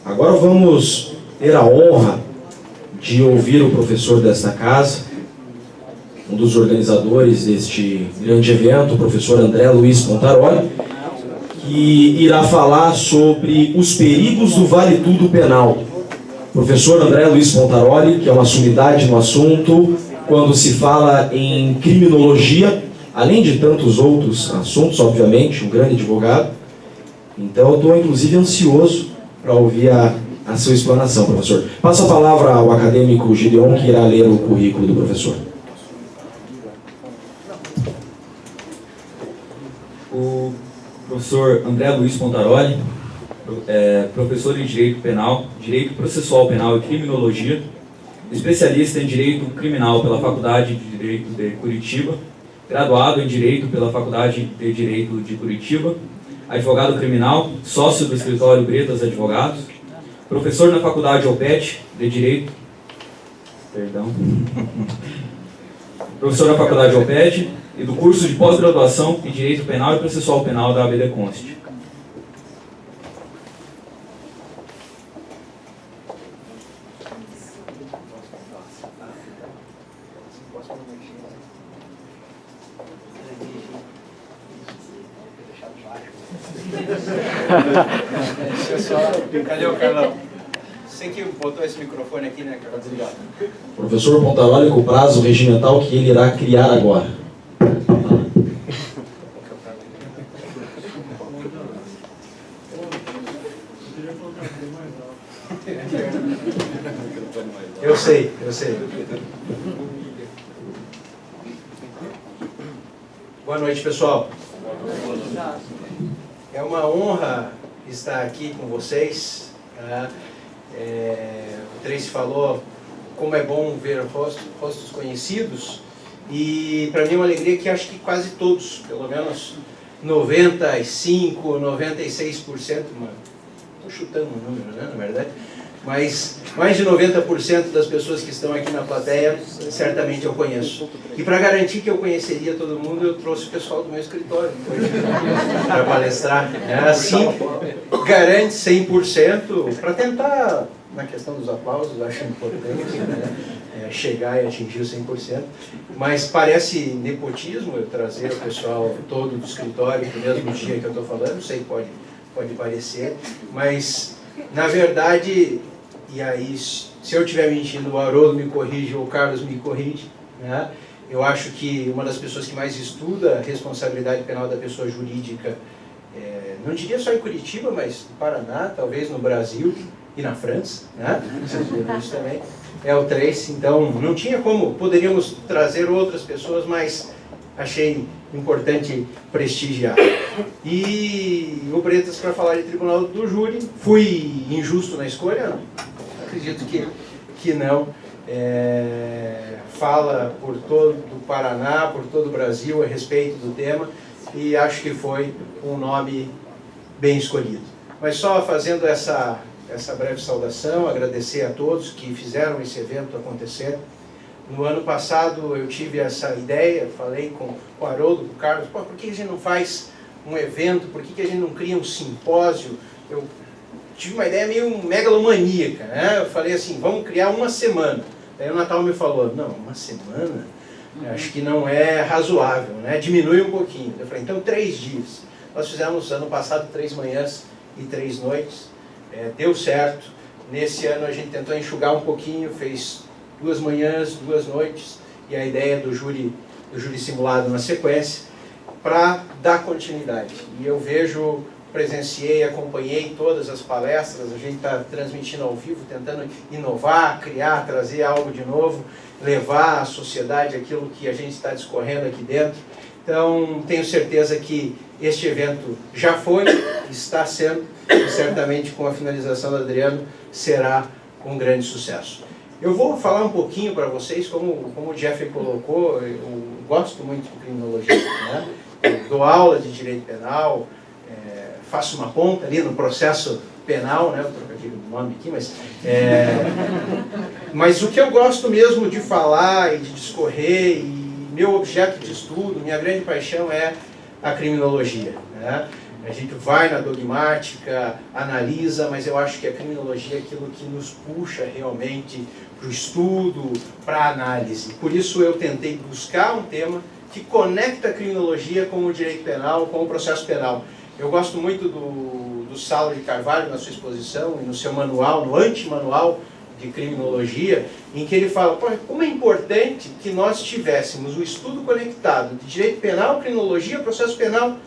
Agora vamos ter a honra de ouvir o professor desta casa, um dos organizadores deste grande evento, o professor André Luiz Pontaroli, que irá falar sobre os perigos do Vale Tudo Penal. Professor André Luiz Pontaroli, que é uma sumidade no assunto, quando se fala em criminologia, além de tantos outros assuntos, obviamente, um grande advogado. Então eu estou, inclusive, ansioso para ouvir a sua explanação, professor. Passo a palavra ao acadêmico Gideon, que irá ler o currículo do professor. O professor André Luiz Pontaroli, professor em Direito Penal, Direito Processual Penal e Criminologia, especialista em Direito Criminal pela Faculdade de Direito de Curitiba, graduado em Direito pela Faculdade de Direito de Curitiba, advogado criminal, sócio do escritório Bretas Advogados, professor na Faculdade OPET de Direito, professor na Faculdade OPET e do curso de pós-graduação em Direito Penal e Processual Penal da ABD Const. Cadê o Carlão? Você que botou esse microfone aqui, né, Carlão? Desligado. Professor Pontaroli, com o prazo regimental que ele irá criar agora. Eu sei. Boa noite, pessoal. É uma honra estar aqui com vocês. Tá? O Tracy falou como é bom ver rostos conhecidos, e para mim é uma alegria que acho que quase todos, pelo menos 95%, 96%, estou chutando um número, né, na verdade, mas mais de 90% das pessoas que estão aqui na plateia certamente eu conheço. E para garantir que eu conheceria todo mundo, eu trouxe o pessoal do meu escritório para palestrar. Assim, garante 100%, para tentar, na questão dos aplausos, acho importante, né, chegar e atingir o 100%. Mas parece nepotismo eu trazer o pessoal todo do escritório no mesmo dia que eu estou falando, sei que pode parecer, mas na verdade, e aí se eu estiver mentindo, o Haroldo me corrige ou o Carlos me corrige, né? Eu acho que uma das pessoas que mais estuda a responsabilidade penal da pessoa jurídica, não diria só em Curitiba, mas no Paraná, talvez no Brasil e na França, né? Isso também é o Tracy. Então não tinha como, poderíamos trazer outras pessoas, mas achei importante prestigiar. E o Bretas para falar de Tribunal do Júri, fui injusto na escolha? Não. Acredito que não. Fala por todo o Paraná, por todo o Brasil a respeito do tema, e acho que foi um nome bem escolhido. Mas só fazendo essa breve saudação, agradecer a todos que fizeram esse evento acontecer. No ano passado eu tive essa ideia, falei com o Haroldo, com o Carlos, por que a gente não faz um evento, por que a gente não cria um simpósio? Eu tive uma ideia meio megalomaníaca, né? Eu falei assim, vamos criar uma semana. Daí o Natal me falou, não, uma semana? Acho que não é razoável, né? Diminui um pouquinho. Eu falei, então 3 dias. Nós fizemos ano passado 3 manhãs e 3 noites, deu certo. Nesse ano a gente tentou enxugar um pouquinho, fez 2 manhãs, 2 noites, e a ideia do júri simulado na sequência, para dar continuidade. E eu presenciei, acompanhei todas as palestras, a gente está transmitindo ao vivo, tentando inovar, criar, trazer algo de novo, levar à sociedade aquilo que a gente está discorrendo aqui dentro. Então, tenho certeza que este evento já foi, está sendo, e certamente com a finalização do Adriano será um grande sucesso. Eu vou falar um pouquinho para vocês, como o Jeffrey colocou, eu gosto muito de criminologia, né? Eu dou aula de direito penal, faço uma ponta ali no processo penal, né? Eu trocadilho do nome aqui, mas o que eu gosto mesmo de falar e de discorrer, e meu objeto de estudo, minha grande paixão é a criminologia, né? A gente vai na dogmática, analisa, mas eu acho que a criminologia é aquilo que nos puxa realmente para o estudo, para a análise. Por isso eu tentei buscar um tema que conecta a criminologia com o direito penal, com o processo penal. Eu gosto muito do Saulo de Carvalho na sua exposição e no seu manual, no antimanual de criminologia, em que ele fala como é importante que nós tivéssemos o estudo conectado de direito penal, criminologia, processo penal,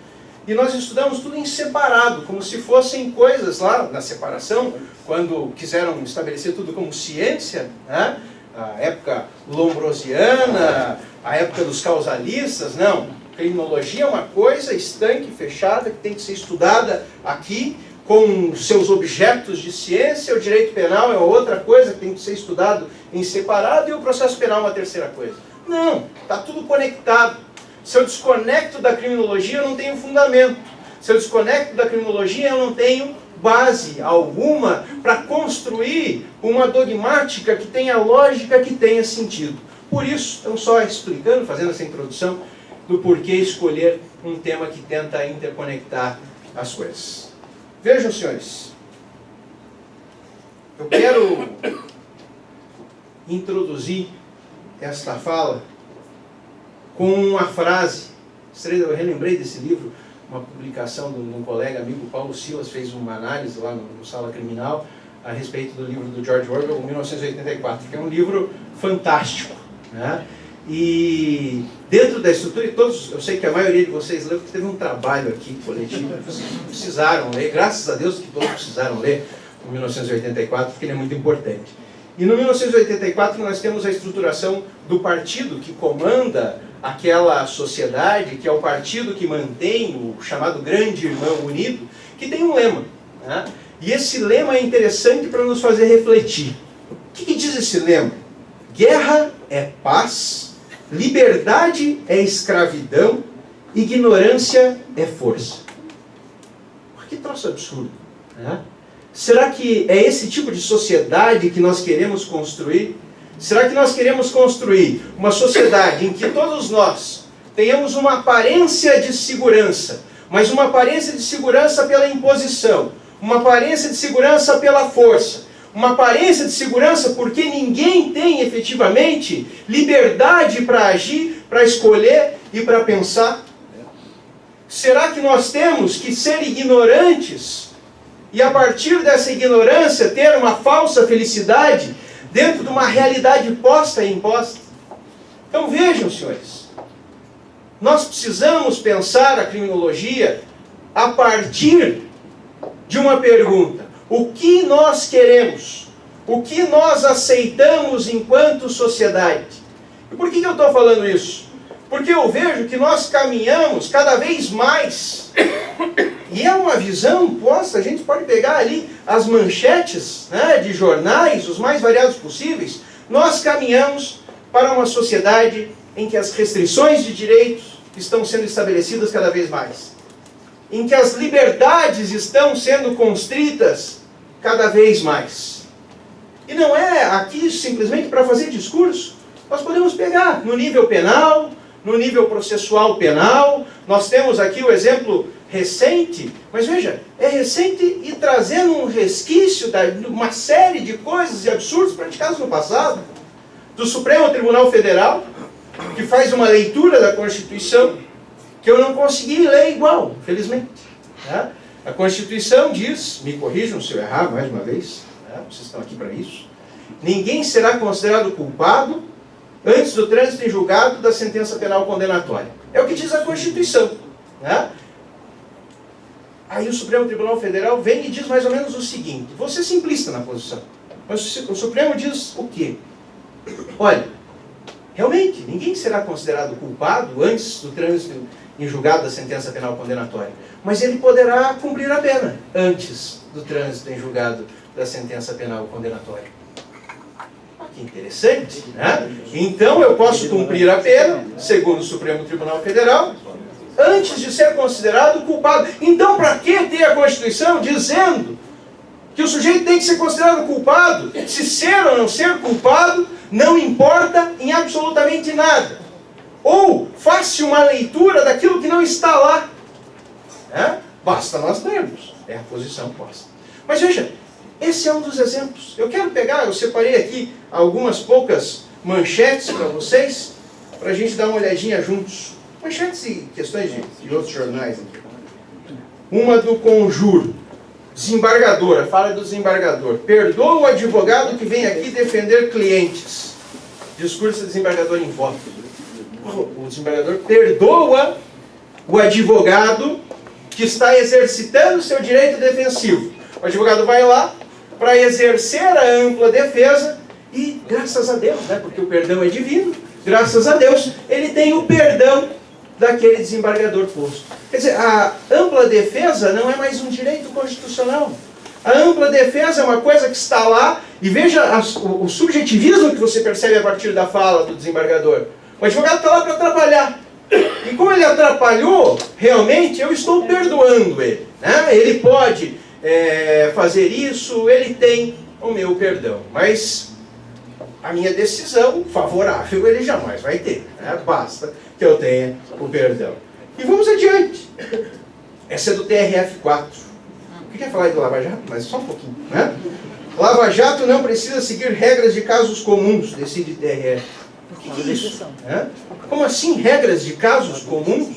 e nós estudamos tudo em separado, como se fossem coisas lá na separação, quando quiseram estabelecer tudo como ciência, né? A época lombrosiana, a época dos causalistas. Não, criminologia é uma coisa estanque, fechada, que tem que ser estudada aqui, com seus objetos de ciência. O direito penal é outra coisa que tem que ser estudado em separado, e o processo penal é uma terceira coisa. Não, está tudo conectado. Se eu desconecto da criminologia, eu não tenho fundamento. Se eu desconecto da criminologia, eu não tenho base alguma para construir uma dogmática que tenha lógica, que tenha sentido. Por isso, então só explicando, fazendo essa introdução do porquê escolher um tema que tenta interconectar as coisas. Vejam, senhores, eu quero introduzir esta fala com uma frase. Eu relembrei desse livro, uma publicação de um colega amigo, Paulo Silas, fez uma análise lá no Sala Criminal a respeito do livro do George Orwell, 1984, que é um livro fantástico, né? E dentro da estrutura, e todos, eu sei que a maioria de vocês leu, porque teve um trabalho aqui coletivo, vocês precisaram ler, graças a Deus que todos precisaram ler o 1984, porque ele é muito importante. E no 1984 nós temos a estruturação do partido que comanda aquela sociedade, que é o partido que mantém o chamado Grande Irmão Unido, que tem um lema, né? E esse lema é interessante para nos fazer refletir. O que diz esse lema? Guerra é paz, liberdade é escravidão, ignorância é força. Que troço absurdo, né? Será que é esse tipo de sociedade que nós queremos construir? Será que nós queremos construir uma sociedade em que todos nós tenhamos uma aparência de segurança, mas uma aparência de segurança pela imposição, uma aparência de segurança pela força, uma aparência de segurança porque ninguém tem efetivamente liberdade para agir, para escolher e para pensar? Será que nós temos que ser ignorantes e a partir dessa ignorância ter uma falsa felicidade dentro de uma realidade posta e imposta? Então vejam, senhores, nós precisamos pensar a criminologia a partir de uma pergunta: o que nós queremos? O que nós aceitamos enquanto sociedade? E por que eu estou falando isso? Porque eu vejo que nós caminhamos cada vez mais, e é uma visão posta, a gente pode pegar ali as manchetes, né, de jornais, os mais variados possíveis. Nós caminhamos para uma sociedade em que as restrições de direitos estão sendo estabelecidas cada vez mais, em que as liberdades estão sendo constritas cada vez mais. E não é aqui simplesmente para fazer discurso. Nós podemos pegar no nível penal, no nível processual penal. Nós temos aqui o exemplo recente, mas veja, é recente e trazendo um resquício de uma série de coisas e absurdos praticados no passado, do Supremo Tribunal Federal, que faz uma leitura da Constituição que eu não consegui ler igual, felizmente, né? A Constituição diz, me corrijam se eu errar mais uma vez, né? Vocês estão aqui para isso: ninguém será considerado culpado antes do trânsito em julgado da sentença penal condenatória. É o que diz a Constituição, né? Aí o Supremo Tribunal Federal vem e diz mais ou menos o seguinte: vou ser simplista na posição, mas o Supremo diz o quê? Olha, realmente, ninguém será considerado culpado antes do trânsito em julgado da sentença penal condenatória, mas ele poderá cumprir a pena antes do trânsito em julgado da sentença penal condenatória. Que interessante, né? Então eu posso cumprir a pena, segundo o Supremo Tribunal Federal, antes de ser considerado culpado. Então, para que ter a Constituição dizendo que o sujeito tem que ser considerado culpado? Se ser ou não ser culpado não importa em absolutamente nada. Ou faça uma leitura daquilo que não está lá, né? Basta nós lermos. É a posição posta. Mas veja, esse é um dos exemplos. Eu quero pegar, eu separei aqui algumas poucas manchetes para vocês, para a gente dar uma olhadinha juntos. Manchetes e questões de outros jornais. Uma do Conjur. Desembargadora, fala do desembargador. Perdoa o advogado que vem aqui defender clientes. Discurso do desembargador em voto. O desembargador perdoa o advogado que está exercitando seu direito defensivo. O advogado vai lá para exercer a ampla defesa e, graças a Deus, né, porque o perdão é divino, graças a Deus, ele tem o perdão daquele desembargador posto. Quer dizer, a ampla defesa não é mais um direito constitucional. A ampla defesa é uma coisa que está lá, e veja o subjetivismo que você percebe a partir da fala do desembargador. O advogado está lá para atrapalhar. E como ele atrapalhou, realmente eu estou perdoando ele. Né? Ele pode fazer isso, ele tem o meu perdão. Mas a minha decisão favorável ele jamais vai ter. Né? Basta que eu tenha o perdão. E vamos adiante. Essa é do TRF4. Eu queria falar do Lava Jato, mas só um pouquinho. Né? Lava Jato não precisa seguir regras de casos comuns, decide TRF. O que é isso? Como assim regras de casos comuns?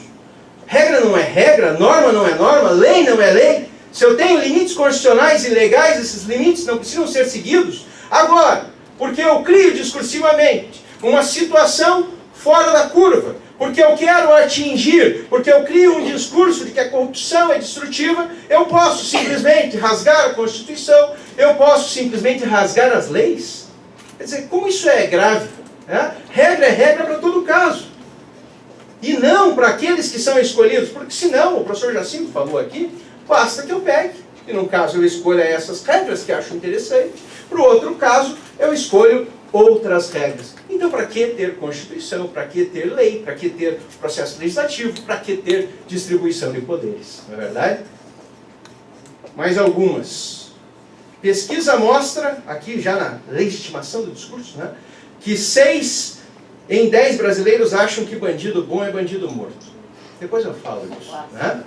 Regra não é regra, norma não é norma, lei não é lei. Se eu tenho limites constitucionais e legais, esses limites não precisam ser seguidos. Agora, porque eu crio discursivamente uma situação fora da curva, porque eu quero atingir, porque eu crio um discurso de que a corrupção é destrutiva, eu posso simplesmente rasgar a Constituição, eu posso simplesmente rasgar as leis? Quer dizer, como isso é grave? Regra é regra para todo caso. E não para aqueles que são escolhidos, porque senão, o professor Jacinto falou aqui, basta que eu pegue, e num caso eu escolha essas regras que acho interessante, para o outro caso eu escolho outras regras. Então, para que ter Constituição? Para que ter lei? Para que ter processo legislativo? Para que ter distribuição de poderes? Não é verdade? Mais algumas. Pesquisa mostra, aqui já na legitimação do discurso, né, que 6 em 10 brasileiros acham que bandido bom é bandido morto. Depois eu falo disso. Né?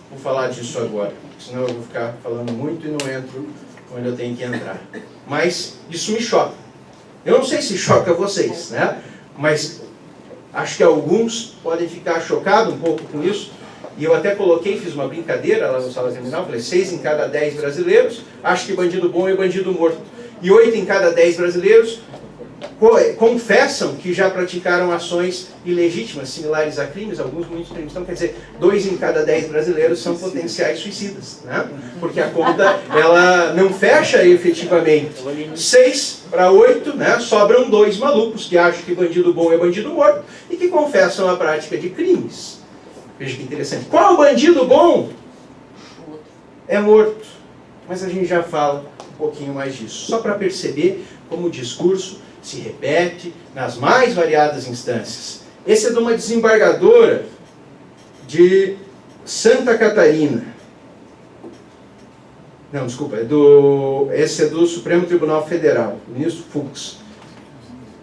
Vou falar disso agora, senão eu vou ficar falando muito e não entro onde eu tenho que entrar. Mas isso me choca. Eu não sei se choca vocês, né? Mas acho que alguns podem ficar chocados um pouco com isso. E eu até coloquei, fiz uma brincadeira lá no Sala Seminal, falei 6 em cada 10 brasileiros acham que bandido bom é bandido morto. E 8 em cada 10 brasileiros confessam que já praticaram ações ilegítimas, similares a crimes, alguns muitos crimes. Então, quer dizer, 2 em cada 10 brasileiros são potenciais suicidas, né? Porque a conta, ela não fecha efetivamente. 6 para 8, né? Sobram 2 malucos que acham que bandido bom é bandido morto e que confessam a prática de crimes. Veja que interessante. Qual bandido bom? É morto. Mas a gente já fala um pouquinho mais disso. Só para perceber como o discurso se repete nas mais variadas instâncias. Esse é de uma desembargadora de Santa Catarina. Não, desculpa, esse é do Supremo Tribunal Federal, o ministro Fux.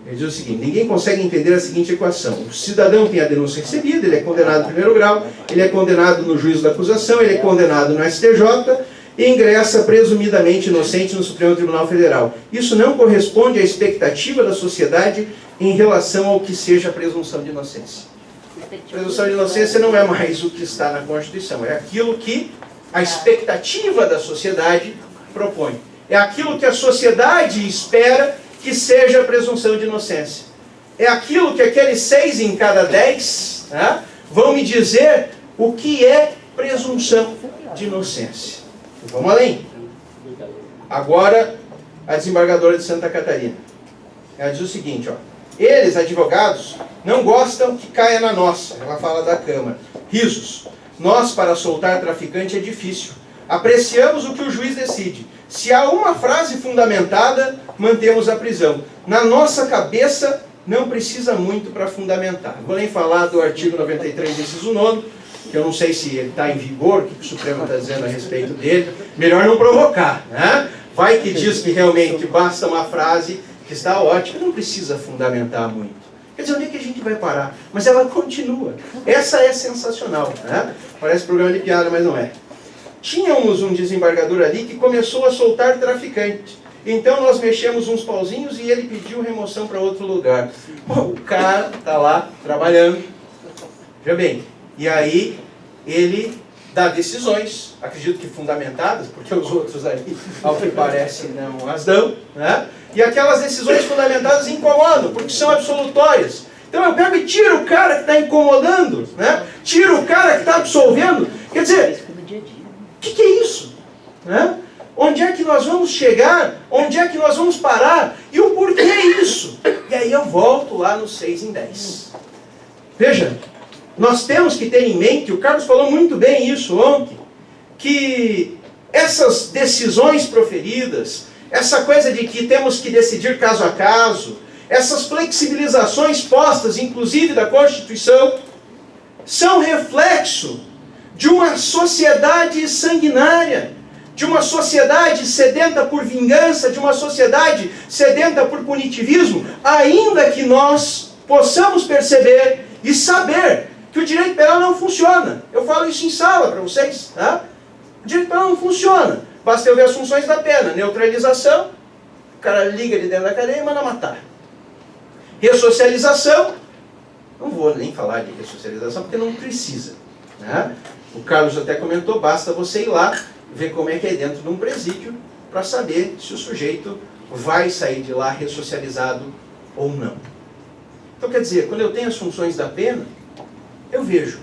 Ele diz o seguinte: ninguém consegue entender a seguinte equação. O cidadão tem a denúncia recebida, ele é condenado em primeiro grau, ele é condenado no juízo da acusação, ele é condenado no STJ, e ingressa presumidamente inocente no Supremo Tribunal Federal. Isso não corresponde à expectativa da sociedade em relação ao que seja a presunção de inocência. A presunção de inocência não é mais o que está na Constituição, é aquilo que a expectativa da sociedade propõe. É aquilo que a sociedade espera que seja a presunção de inocência. É aquilo que aqueles 6 em cada 10, né, vão me dizer o que é presunção de inocência. Vamos além. Agora, a desembargadora de Santa Catarina. Ela diz o seguinte, ó. Eles, advogados, não gostam que caia na nossa. Ela fala da Câmara. Risos. Nós, para soltar traficante, é difícil. Apreciamos o que o juiz decide. Se há uma frase fundamentada, mantemos a prisão. Na nossa cabeça, não precisa muito para fundamentar. Vou nem falar do artigo 93, inciso 9, que eu não sei se ele está em vigor, o que o Supremo está dizendo a respeito dele. Melhor não provocar, né? Vai que diz que realmente basta uma frase que está ótima, não precisa fundamentar muito. Quer dizer, onde é que a gente vai parar? Mas ela continua. Essa é sensacional, né? Parece programa de piada, mas não é. tínhamos um desembargador ali que começou a soltar traficante. Então nós mexemos uns pauzinhos e ele pediu remoção para outro lugar. O cara está lá trabalhando. Veja bem, e aí ele dá decisões, acredito que fundamentadas, porque os outros ali, ao que parece, não as dão, né? E aquelas decisões fundamentadas incomodam, porque são absolutórias. Então eu pego e tiro o cara que está incomodando, né? Tiro o cara que está absolvendo. Quer dizer, o que é isso? Né? Onde é que nós vamos chegar? Onde é que nós vamos parar? E o porquê isso? E aí eu volto lá no 6 em 10. Veja, nós temos que ter em mente, o Carlos falou muito bem isso ontem, que essas decisões proferidas, essa coisa de que temos que decidir caso a caso, essas flexibilizações postas, inclusive da Constituição, são reflexo de uma sociedade sanguinária, de uma sociedade sedenta por vingança, de uma sociedade sedenta por punitivismo, ainda que nós possamos perceber e saber que o direito penal não funciona. Eu falo isso em sala para vocês. Tá? O direito penal não funciona. Basta eu ver as funções da pena. Neutralização, o cara liga de dentro da cadeia e manda matar. Ressocialização, não vou nem falar de ressocialização porque não precisa. Né? O Carlos até comentou, basta você ir lá, ver como é que é dentro de um presídio, para saber se o sujeito vai sair de lá ressocializado ou não. Então quer dizer, quando eu tenho as funções da pena, eu vejo,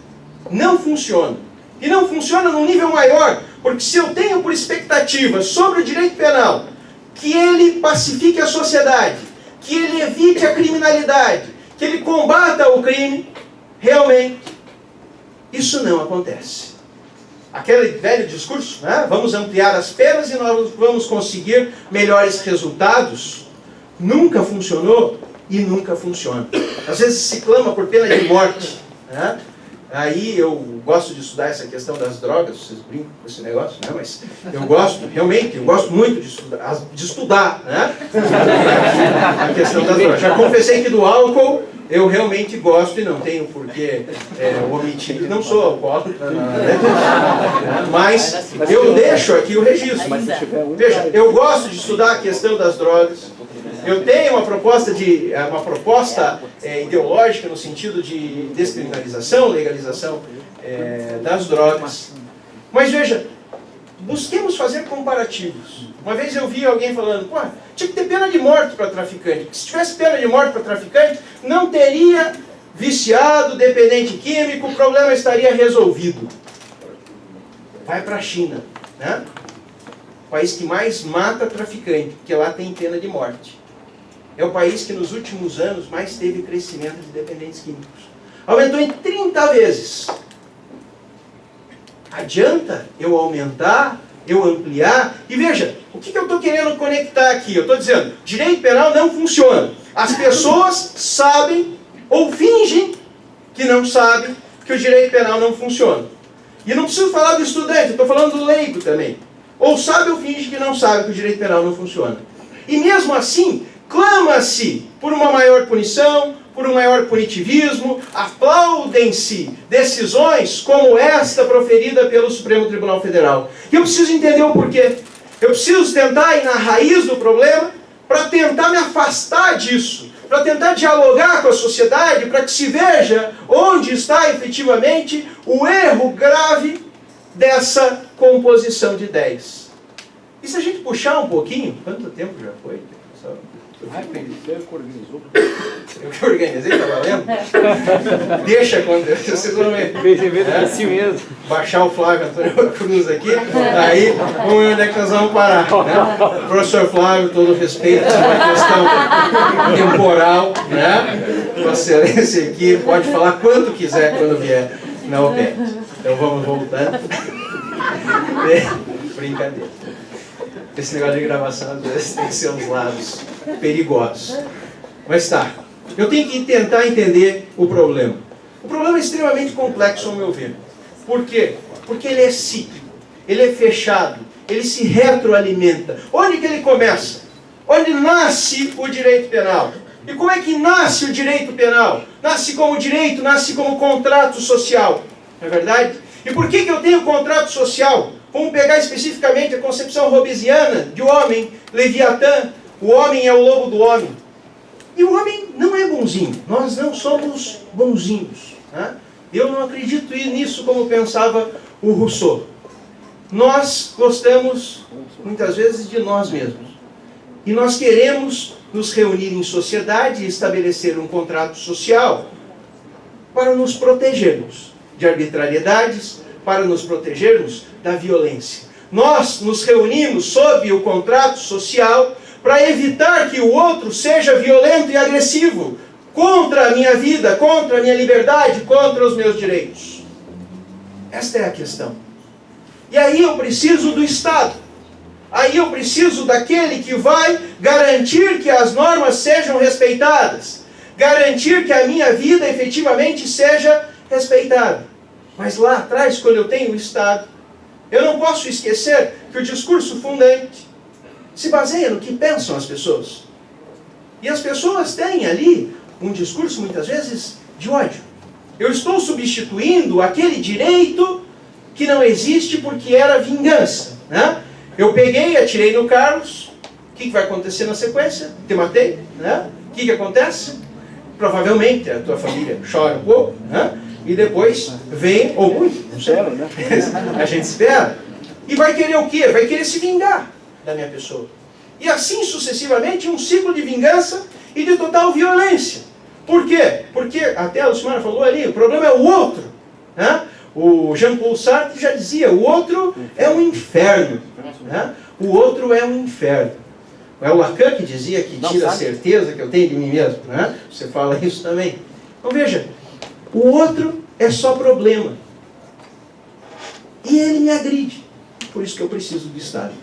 não funciona. E não funciona num nível maior, porque se eu tenho por expectativa sobre o direito penal, que ele pacifique a sociedade, que ele evite a criminalidade, que ele combata o crime, realmente, isso não acontece. Aquele velho discurso, né? Vamos ampliar as penas e nós vamos conseguir melhores resultados, nunca funcionou e nunca funciona. Às vezes se clama por pena de morte, né? Aí eu gosto de estudar essa questão das drogas, vocês brincam com esse negócio, né? Mas eu gosto, realmente, eu gosto muito de estudar, né? A questão das drogas. Já confessei que do álcool eu realmente gosto e não tenho por que omitir. Não sou alcoólatra, né? Mas eu deixo aqui o registro. Veja, eu gosto de estudar a questão das drogas. Eu tenho uma proposta ideológica no sentido de descriminalização, legalização das drogas. Mas veja, busquemos fazer comparativos. Uma vez eu vi alguém falando, pô, tinha que ter pena de morte para traficante. Se tivesse pena de morte para traficante, não teria viciado, dependente químico, o problema estaria resolvido. Vai para a China, né? O país que mais mata traficante, porque lá tem pena de morte. É o país que nos últimos anos mais teve crescimento de dependentes químicos. Aumentou em 30 vezes. Adianta eu aumentar, eu ampliar? E veja, o que eu estou querendo conectar aqui? Eu estou dizendo, direito penal não funciona. As pessoas sabem ou fingem que não sabem que o direito penal não funciona. E não preciso falar do estudante, eu estou falando do leigo também. Ou sabe ou finge que não sabe que o direito penal não funciona. E mesmo assim, clama-se por uma maior punição, por um maior punitivismo, aplaudem-se decisões como esta proferida pelo Supremo Tribunal Federal. E eu preciso entender o porquê. Eu preciso tentar ir na raiz do problema para tentar me afastar disso, para tentar dialogar com a sociedade, para que se veja onde está efetivamente o erro grave dessa composição de ideias. E se a gente puxar um pouquinho, quanto tempo já foi? Eu que organizei, tá valendo? Deixa quando vocês vão ver. Baixar o Flávio Antônio Cruz aqui, aí vamos ver onde é que nós vamos parar. Né? Professor Flávio, todo respeito, é uma questão temporal, né? Vossa Excelência aqui, pode falar quanto quiser quando vier na OPET. Então vamos voltando. Brincadeira. Esse negócio de gravação às vezes tem que ser uns lados perigosos. Mas tá, eu tenho que tentar entender o problema. O problema é extremamente complexo ao meu ver. Por quê? Porque ele é cíclico, ele é fechado, ele se retroalimenta. Onde que ele começa? Onde nasce o direito penal? E como é que nasce o direito penal? Nasce como direito, nasce como contrato social. Não é verdade? E por que eu tenho contrato social? Vamos pegar especificamente a concepção hobbesiana de homem, Leviatã. O homem é o lobo do homem. E o homem não é bonzinho. Nós não somos bonzinhos. Né? Eu não acredito nisso como pensava o Rousseau. Nós gostamos, muitas vezes, de nós mesmos. E nós queremos nos reunir em sociedade e estabelecer um contrato social para nos protegermos de arbitrariedades, para nos protegermos da violência. Nós nos reunimos sob o contrato social para evitar que o outro seja violento e agressivo contra a minha vida, contra a minha liberdade, contra os meus direitos. Esta é a questão. E aí eu preciso do Estado. Aí eu preciso daquele que vai garantir que as normas sejam respeitadas. Garantir que a minha vida efetivamente seja respeitada. Mas lá atrás, quando eu tenho o Estado, eu não posso esquecer que o discurso fundante se baseia no que pensam as pessoas. E as pessoas têm ali um discurso, muitas vezes, de ódio. Eu estou substituindo aquele direito que não existe porque era vingança. Né? Eu peguei, atirei no Carlos. O que vai acontecer na sequência? Te matei. Né? O que acontece? Provavelmente a tua família chora um pouco. Né? E depois vem, ou muito, não sei, a gente espera. E vai querer o quê? Vai querer se vingar da minha pessoa. E assim sucessivamente, um ciclo de vingança e de total violência. Por quê? Porque, até a Lucimara falou ali, o problema é o outro. Né? O Jean-Paul Sartre já dizia, o outro é um inferno. Né? O outro é um inferno. É o Lacan que dizia que tira a certeza que eu tenho de mim mesmo. Né? Você fala isso também. Então veja, o outro é só problema. E ele me agride. Por isso que eu preciso do Estado.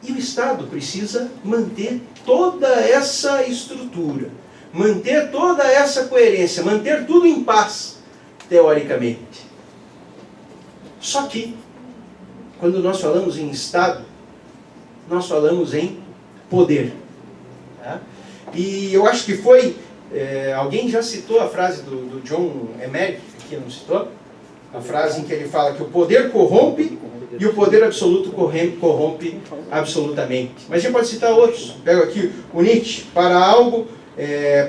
E o Estado precisa manter toda essa estrutura, manter toda essa coerência, manter tudo em paz, teoricamente. Só que, quando nós falamos em Estado, nós falamos em poder. Tá? E eu acho que foi... alguém já citou a frase do John Emerich, aqui não citou? A frase em que ele fala que o poder corrompe e o poder absoluto corrompe absolutamente. Mas a gente pode citar outros. Pego aqui o Nietzsche. Para algo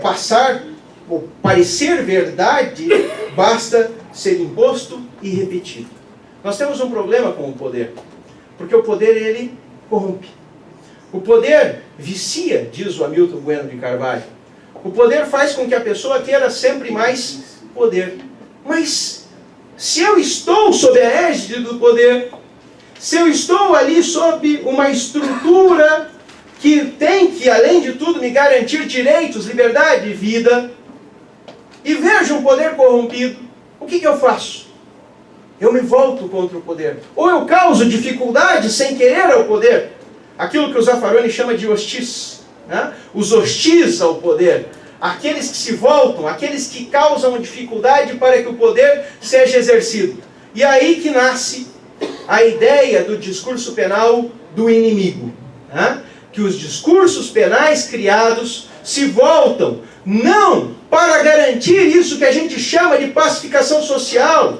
passar ou parecer verdade, basta ser imposto e repetido. Nós temos um problema com o poder. Porque o poder, ele corrompe. O poder vicia, diz o Hamilton Bueno de Carvalho. O poder faz com que a pessoa queira sempre mais poder. Mas, se eu estou sob a égide do poder, se eu estou ali sob uma estrutura que tem que, além de tudo, me garantir direitos, liberdade e vida, e vejo um poder corrompido, o que eu faço? Eu me volto contra o poder. Ou eu causo dificuldade sem querer ao poder. Aquilo que o Zaffaroni chama de hostis. Né? Os hostis ao poder. Aqueles que se voltam, aqueles que causam dificuldade para que o poder seja exercido. E aí que nasce a ideia do discurso penal do inimigo. Né? Que os discursos penais criados se voltam não para garantir isso que a gente chama de pacificação social.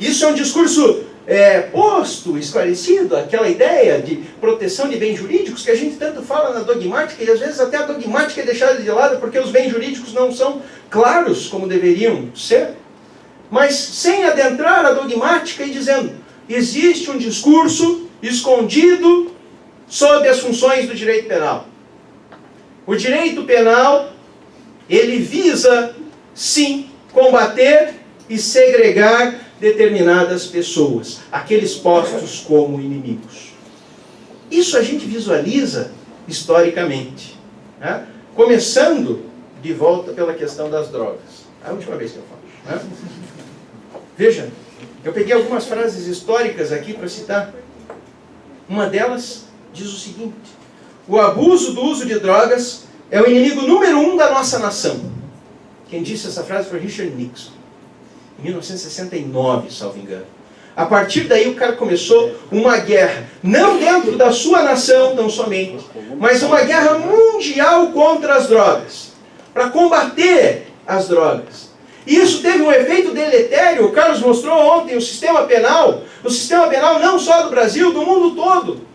Isso é um discurso posto, esclarecido, aquela ideia de proteção de bens jurídicos que a gente tanto fala na dogmática, e às vezes até a dogmática é deixada de lado porque os bens jurídicos não são claros como deveriam ser. Mas sem adentrar a dogmática e dizendo, existe um discurso escondido sob as funções do direito penal. O direito penal, ele visa, sim, combater e segregar determinadas pessoas, aqueles postos como inimigos. Isso a gente visualiza historicamente, né? Começando de volta pela questão das drogas. É a última vez que eu falo. Né? Veja, eu peguei algumas frases históricas aqui para citar. Uma delas diz o seguinte: o abuso do uso de drogas é o inimigo número 1 da nossa nação. Quem disse essa frase foi Richard Nixon. Em 1969, salvo engano. A partir daí o cara começou uma guerra, não dentro da sua nação, tão somente, mas uma guerra mundial contra as drogas, para combater as drogas. E isso teve um efeito deletério. O Carlos mostrou ontem o sistema penal não só do Brasil, do mundo todo.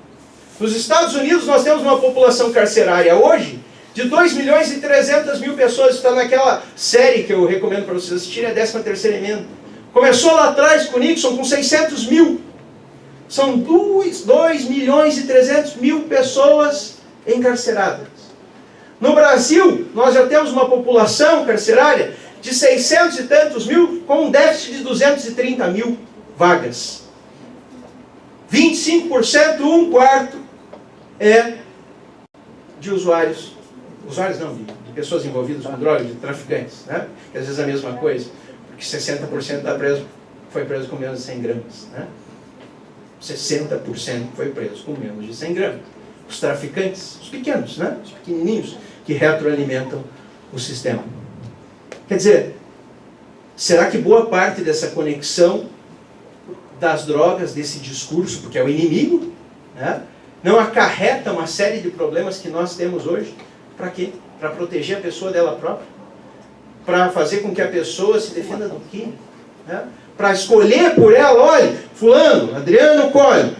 Nos Estados Unidos nós temos uma população carcerária hoje de 2.300.000 pessoas. Está naquela série que eu recomendo para vocês assistirem, a 13ª emenda. Começou lá atrás com Nixon com 600.000. São 2.300.000 pessoas encarceradas. No Brasil, nós já temos uma população carcerária de 600 e tantos mil, com um déficit de 230.000 vagas. 25%, um quarto, é de usuários não, de pessoas envolvidas com droga, de traficantes, né? Que às vezes é a mesma coisa, porque 60% foi preso com menos de 100 gramas, né? 60% foi preso com menos de 100 gramas. Os traficantes, os pequenos, né? Os pequenininhos, que retroalimentam o sistema. Quer dizer, será que boa parte dessa conexão das drogas, desse discurso, porque é o inimigo, né, não acarreta uma série de problemas que nós temos hoje? Para quê? Para proteger a pessoa dela própria? Para fazer com que a pessoa se defenda do quê? Né? Para escolher por ela, olha, fulano, Adriano Colli,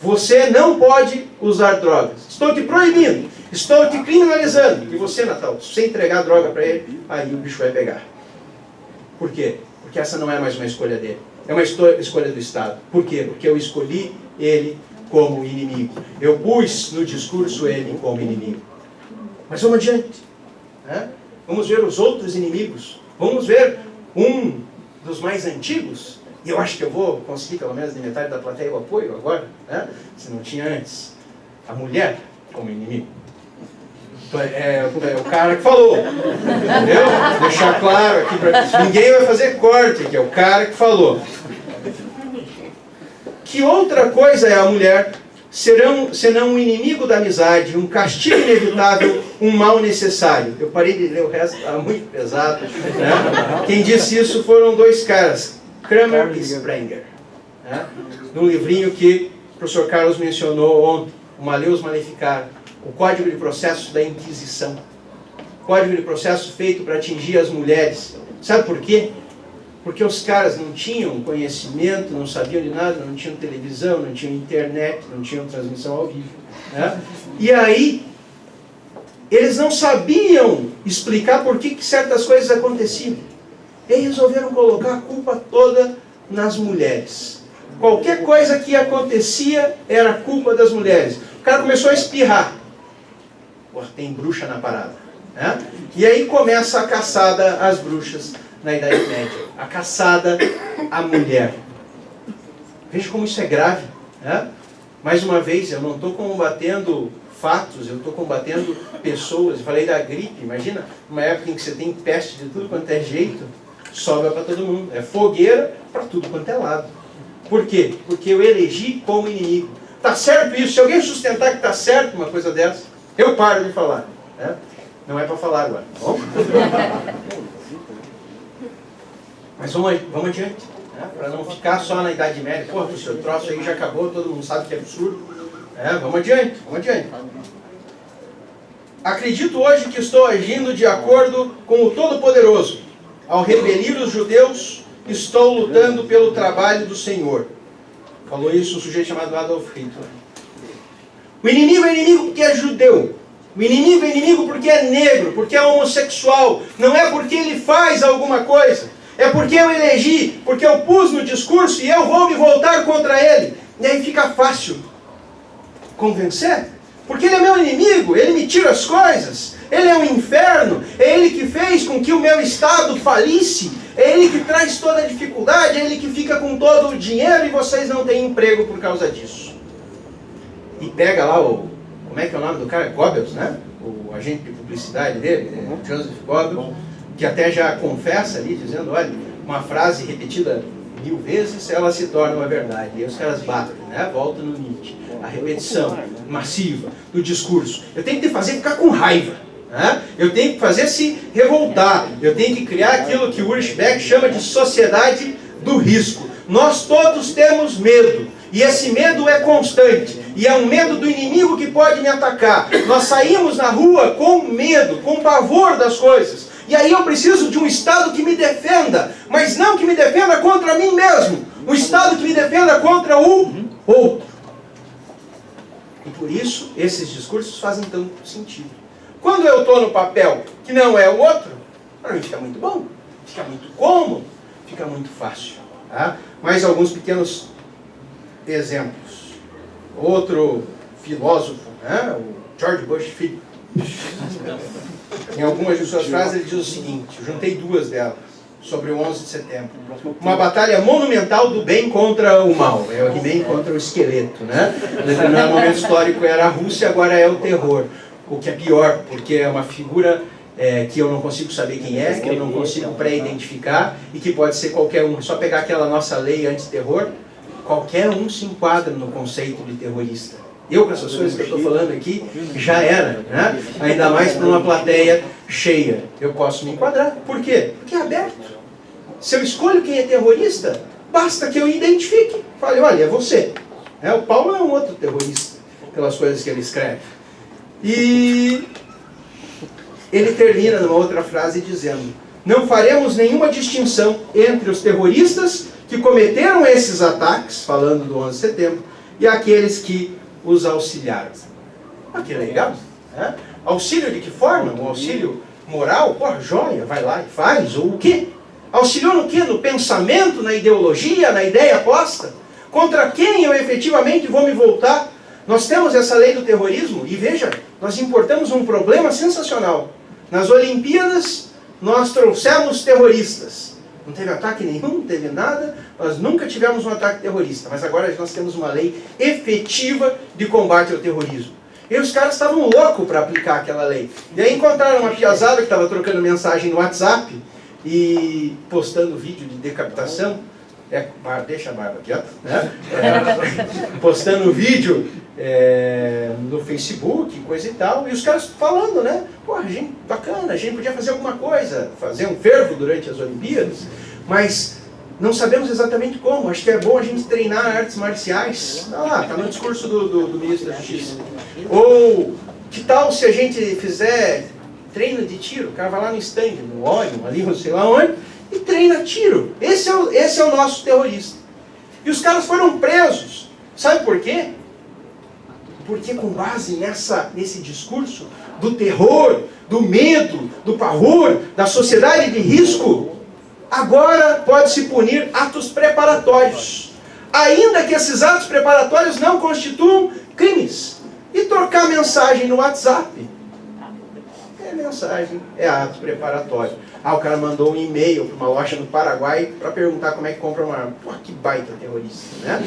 você não pode usar drogas. Estou te proibindo, estou te criminalizando. E você, Natal, se você entregar droga para ele, aí o bicho vai pegar. Por quê? Porque essa não é mais uma escolha dele. É uma escolha do Estado. Por quê? Porque eu escolhi ele como inimigo. Eu pus no discurso ele como inimigo. Mas vamos adiante. Né? Vamos ver os outros inimigos. Vamos ver um dos mais antigos. E eu acho que eu vou conseguir, pelo menos de metade da plateia, o apoio agora, né? Se não tinha antes. A mulher como inimigo. É o cara que falou. Entendeu? Deixar claro aqui para ninguém vai fazer corte, que é o cara que falou. Que outra coisa é a mulher, senão um inimigo da amizade, um castigo inevitável, um mal necessário. Eu parei de ler o resto, estava muito pesado. Né? Quem disse isso foram dois caras, Kramer e Sprenger. Né? Num livrinho que o professor Carlos mencionou ontem, o Maleus Maleficar, o Código de Processo da Inquisição. Código de Processo feito para atingir as mulheres. Sabe por quê? Porque os caras não tinham conhecimento, não sabiam de nada, não tinham televisão, não tinham internet, não tinham transmissão ao vivo. Né? E aí, eles não sabiam explicar por que certas coisas aconteciam. E resolveram colocar a culpa toda nas mulheres. Qualquer coisa que acontecia era culpa das mulheres. O cara começou a espirrar. Pô, tem bruxa na parada. Né? E aí começa a caçada às bruxas na Idade Média. A caçada à mulher. Veja como isso é grave. Né? Mais uma vez, eu não estou combatendo fatos, eu estou combatendo pessoas. Eu falei da gripe, imagina uma época em que você tem peste de tudo quanto é jeito, sobra para todo mundo. É fogueira para tudo quanto é lado. Por quê? Porque eu elegi como inimigo. Está certo isso? Se alguém sustentar que está certo uma coisa dessa, eu paro de falar. Né? Não é para falar agora. Tá bom? Mas vamos adiante. Né? Para não ficar só na Idade Média. Pô, o seu troço aí já acabou, todo mundo sabe que é absurdo. Vamos adiante, vamos adiante. Acredito hoje que estou agindo de acordo com o Todo-Poderoso. Ao repelir os judeus, estou lutando pelo trabalho do Senhor. Falou isso um sujeito chamado Adolf Hitler. O inimigo é inimigo porque é judeu. O inimigo é inimigo porque é negro, porque é homossexual. Não é porque ele faz alguma coisa. É porque eu elegi, porque eu pus no discurso e eu vou me voltar contra ele. E aí fica fácil convencer. Porque ele é meu inimigo, ele me tira as coisas. Ele é um inferno, é ele que fez com que o meu Estado falisse. É ele que traz toda a dificuldade, é ele que fica com todo o dinheiro e vocês não têm emprego por causa disso. E pega lá como é que é o nome do cara? Goebbels, né? O agente de publicidade dele, Joseph Goebbels, que até já confessa ali, dizendo, olha, uma frase repetida 1000 vezes, ela se torna uma verdade. E aí os caras batem, né? Voltam no Nietzsche. A repetição massiva do discurso. Eu tenho que fazer ficar com raiva. Né? Eu tenho que fazer se revoltar. Eu tenho que criar aquilo que o Ulrich Beck chama de sociedade do risco. Nós todos temos medo. E esse medo é constante. E é um medo do inimigo que pode me atacar. Nós saímos na rua com medo, com pavor das coisas. E aí eu preciso de um Estado que me defenda, mas não que me defenda contra mim mesmo. Um Estado que me defenda contra o outro. E por isso, esses discursos fazem tanto sentido. Quando eu estou no papel que não é o outro, para mim fica muito bom, fica muito cômodo, fica muito fácil. Tá? Mais alguns pequenos exemplos. Outro filósofo, né? O George Bush Filho. Em algumas de suas frases ele diz o seguinte, eu juntei duas delas, sobre o 11 de setembro. Uma batalha monumental do bem contra o mal. É o He-Man contra o esqueleto, né? No determinado momento histórico era a Rússia, agora é o terror. O que é pior, porque é uma figura que eu não consigo saber quem é, que eu não consigo pré-identificar e que pode ser qualquer um. Só pegar aquela nossa lei antiterror, qualquer um se enquadra no conceito de terrorista. Eu, com essas coisas que eu estou falando aqui, já era, né? Ainda mais para uma plateia cheia. Eu posso me enquadrar. Por quê? Porque é aberto. Se eu escolho quem é terrorista, basta que eu identifique. Fale, olha, é você. O Paulo é um outro terrorista, pelas coisas que ele escreve. E ele termina numa outra frase dizendo, não faremos nenhuma distinção entre os terroristas que cometeram esses ataques, falando do 11 de setembro, e aqueles que os auxiliaram. Ah, que legal. Né? Auxílio de que forma? Um auxílio moral? Porra, joia, vai lá e faz. Ou o quê? Auxiliou no quê? No pensamento, na ideologia, na ideia posta? Contra quem eu efetivamente vou me voltar? Nós temos essa lei do terrorismo e veja, nós importamos um problema sensacional. Nas Olimpíadas, nós trouxemos terroristas. Não teve ataque nenhum, não teve nada, nós nunca tivemos um ataque terrorista, mas agora nós temos uma lei efetiva de combate ao terrorismo. E os caras estavam loucos para aplicar aquela lei. E aí encontraram uma piazada que estava trocando mensagem no WhatsApp e postando vídeo de decapitação. Deixa a barba aqui, ó. Né? Postando vídeo no Facebook, coisa e tal, e os caras falando, né? Pô, gente, bacana, a gente podia fazer alguma coisa, fazer um fervo durante as Olimpíadas, mas não sabemos exatamente como. Acho que é bom a gente treinar artes marciais. Tá no discurso do ministro da Justiça. Ou que tal se a gente fizer treino de tiro? O cara vai lá no stand, no óleo, ali, não sei lá onde, e treina tiro. Esse é o nosso terrorista. E os caras foram presos. Sabe por quê? Porque com base nesse discurso do terror, do medo, do pavor, da sociedade de risco, agora pode-se punir atos preparatórios. Ainda que esses atos preparatórios não constituam crimes. E trocar mensagem no WhatsApp é mensagem, é ato preparatório. O cara mandou um e-mail para uma loja no Paraguai para perguntar como é que compra uma arma. Pô, que baita terrorista, né?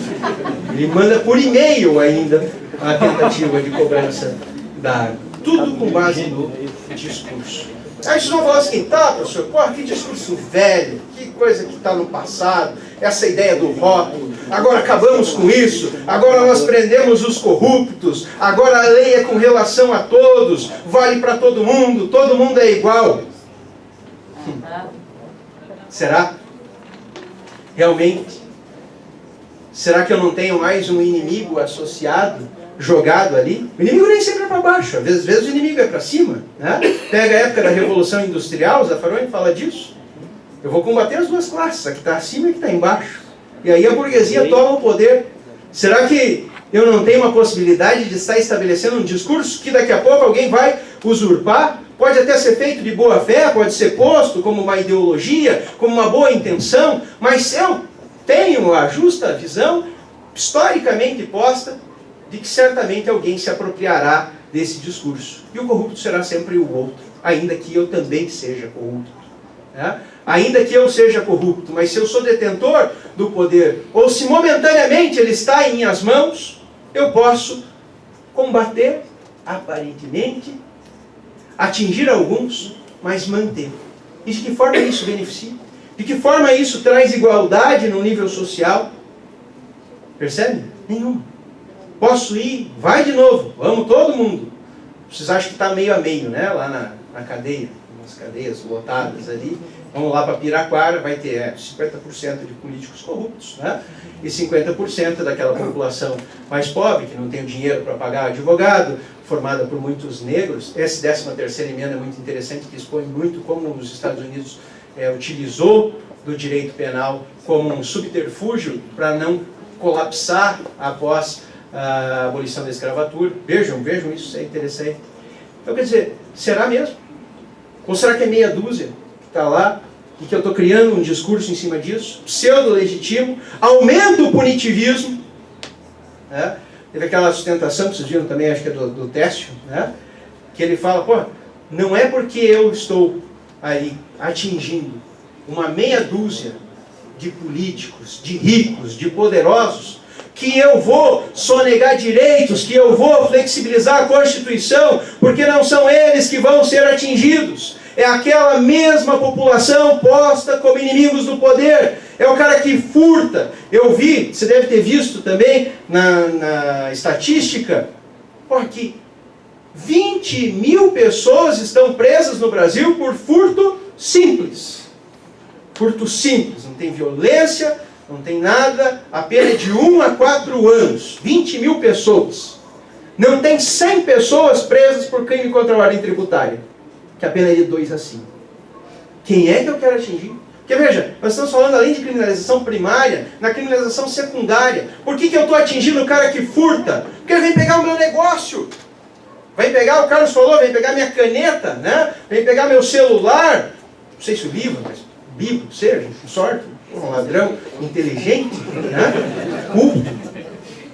Ele manda por e-mail ainda a tentativa de cobrança da arma. Tudo com base no discurso. Aí vocês vão falar assim, tá, professor, porra, que discurso velho, que coisa que está no passado, essa ideia do rótulo, agora acabamos com isso, agora nós prendemos os corruptos, agora a lei é com relação a todos, vale para todo mundo é igual. Será? Realmente? Será que eu não tenho mais um inimigo associado, jogado ali? O inimigo nem sempre é para baixo, às vezes o inimigo é para cima. Né? Pega a época da Revolução Industrial, Zaffaroni fala disso. Eu vou combater as duas classes, a que está acima e a que está embaixo. E aí a burguesia toma o poder. Será que eu não tenho uma possibilidade de estar estabelecendo um discurso que daqui a pouco alguém vai usurpar? Pode até ser feito de boa fé, pode ser posto como uma ideologia, como uma boa intenção, mas se eu tenho a justa visão, historicamente posta, de que certamente alguém se apropriará desse discurso. E o corrupto será sempre o outro, ainda que eu também seja corrupto. Né? Ainda que eu seja corrupto, mas se eu sou detentor do poder, ou se momentaneamente ele está em minhas mãos, eu posso combater, aparentemente, atingir alguns, mas manter. E de que forma isso beneficia? De que forma isso traz igualdade no nível social? Percebe? Nenhuma. Posso ir, vai de novo, vamos todo mundo. Vocês acham que está meio a meio, né? Lá na cadeia, umas cadeias lotadas ali, Vamos lá para Piraquara, vai ter 50% de políticos corruptos, né? E 50% daquela população mais pobre, que não tem o dinheiro para pagar advogado, formada por muitos negros. Essa 13ª emenda é muito interessante, que expõe muito como os Estados Unidos utilizou do direito penal como um subterfúgio para não colapsar após a abolição da escravatura. Vejam isso, é interessante. Então, quer dizer, será mesmo? Ou será que é meia dúzia que está lá e que eu estou criando um discurso em cima disso, pseudo-legítimo, aumenta o punitivismo, né? Teve aquela sustentação que vocês viram também, acho que é do Técio, né? Que ele fala, pô, não é porque eu estou aí atingindo uma meia dúzia de políticos, de ricos, de poderosos, que eu vou sonegar direitos, que eu vou flexibilizar a Constituição, porque não são eles que vão ser atingidos. É aquela mesma população posta como inimigos do poder. É o cara que furta. Eu vi, você deve ter visto também na estatística, que 20 mil pessoas estão presas no Brasil por furto simples. Furto simples, não tem violência, não tem nada, a pena é de 1 a 4 anos. 20 mil pessoas. Não tem 100 pessoas presas por crime contra a ordem tributária, que a pena é de 2 a 5. Quem é que eu quero atingir? Porque veja, nós estamos falando além de criminalização primária, na criminalização secundária. Por que eu estou atingindo o cara que furta? Porque ele vem pegar o meu negócio. Vem pegar, o Carlos falou, vem pegar minha caneta, né? Vem pegar meu celular. Não sei se o livro, mas Bíblia, seja, com sorte. Um ladrão inteligente, né? Culto.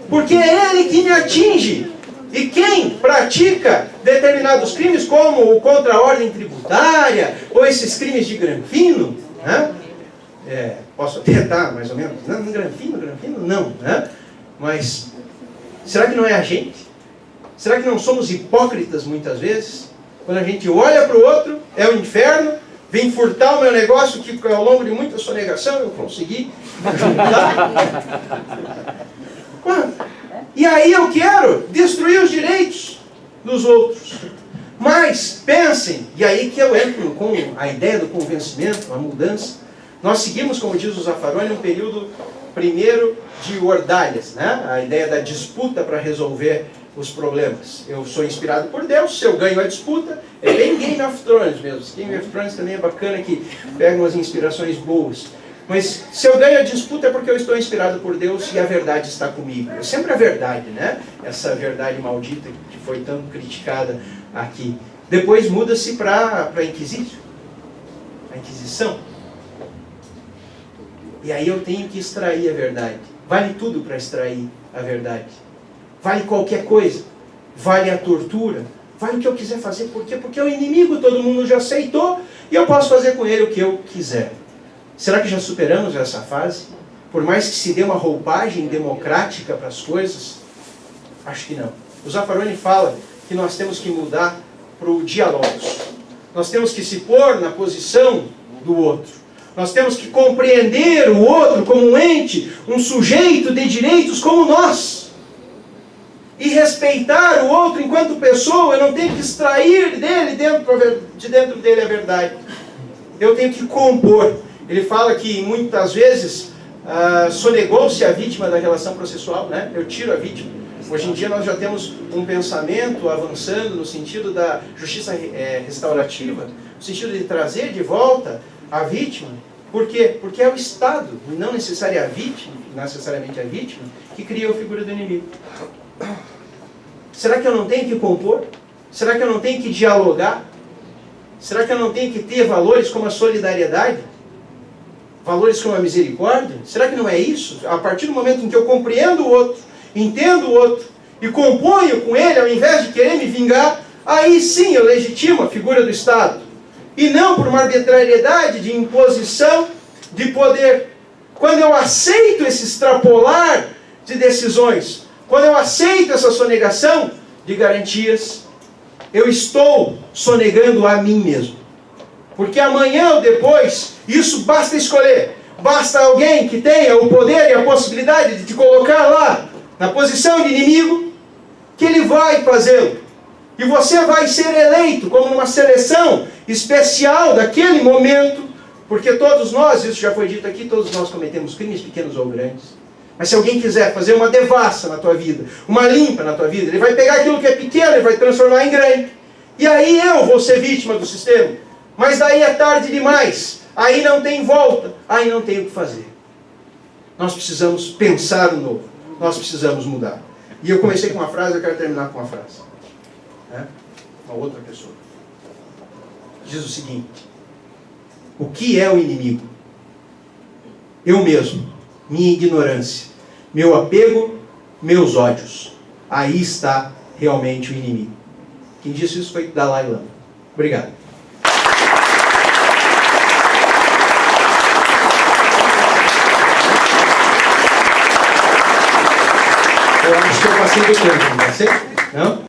Porque é ele que me atinge. E quem pratica determinados crimes, como o contra a ordem tributária, ou esses crimes de granfino, né? Posso até estar mais ou menos, não, granfino não, né? Mas será que não é a gente? Será que não somos hipócritas muitas vezes? Quando a gente olha para o outro, é o inferno, vem furtar o meu negócio, que ao longo de muita sonegação eu consegui juntar. E aí eu quero destruir os direitos dos outros. Mas pensem, e aí que eu entro com a ideia do convencimento, a mudança. Nós seguimos, como diz o Zaffaroni, um período primeiro de ordalhas, né? A ideia da disputa para resolver os problemas. Eu sou inspirado por Deus, se eu ganho a disputa, é bem Game of Thrones mesmo. Game of Thrones também é bacana, que pega umas inspirações boas. Mas se eu ganho a disputa é porque eu estou inspirado por Deus e a verdade está comigo. É sempre a verdade, né? Essa verdade maldita que foi tão criticada aqui. Depois muda-se para a Inquisição. A Inquisição. E aí eu tenho que extrair a verdade. Vale tudo para extrair a verdade. Vale qualquer coisa. Vale a tortura. Vale o que eu quiser fazer. Por quê? Porque o inimigo todo mundo já aceitou e eu posso fazer com ele o que eu quiser. Será que já superamos essa fase? Por mais que se dê uma roupagem democrática para as coisas, acho que não. O Zaffaroni fala que nós temos que mudar para o diálogo. Nós temos que se pôr na posição do outro. Nós temos que compreender o outro como um ente, um sujeito de direitos como nós. E respeitar o outro enquanto pessoa. Eu não tenho que extrair dele de dentro dele a verdade. Eu tenho que compor. Ele fala que muitas vezes sonegou-se a vítima da relação processual, né? Eu tiro a vítima. Hoje em dia nós já temos um pensamento avançando no sentido da justiça restaurativa, no sentido de trazer de volta a vítima. Por quê? Porque é o Estado, e não necessariamente a vítima, que cria a figura do inimigo. Será que eu não tenho que compor? Será que eu não tenho que dialogar? Será que eu não tenho que ter valores como a solidariedade? Valores como a misericórdia? Será que não é isso? A partir do momento em que eu compreendo o outro, entendo o outro e componho com ele, ao invés de querer me vingar, aí sim eu legitimo a figura do Estado. E não por uma arbitrariedade de imposição de poder. Quando eu aceito esse extrapolar de decisões, quando eu aceito essa sonegação de garantias, eu estou sonegando a mim mesmo. Porque amanhã ou depois, isso basta escolher. Basta alguém que tenha o poder e a possibilidade de te colocar lá, na posição de inimigo, que ele vai fazê-lo. E você vai ser eleito como numa seleção especial daquele momento Porque todos nós, isso já foi dito aqui, todos nós cometemos crimes pequenos ou grandes. Mas se alguém quiser fazer uma devassa na tua vida, uma limpa na tua vida, ele vai pegar aquilo que é pequeno e vai transformar em grande. E aí eu vou ser vítima do sistema. Mas daí é tarde demais. Aí não tem volta. Aí não tem o que fazer. Nós precisamos pensar no novo. Nós precisamos mudar. E eu comecei com uma frase, eu quero terminar com uma frase. Uma outra pessoa. Diz o seguinte: o que é o inimigo? Eu mesmo, minha ignorância, meu apego, meus ódios. Aí está realmente o inimigo. Quem disse isso foi Dalai Lama. Obrigado. Eu acho que eu passei do tempo, não passei? Não?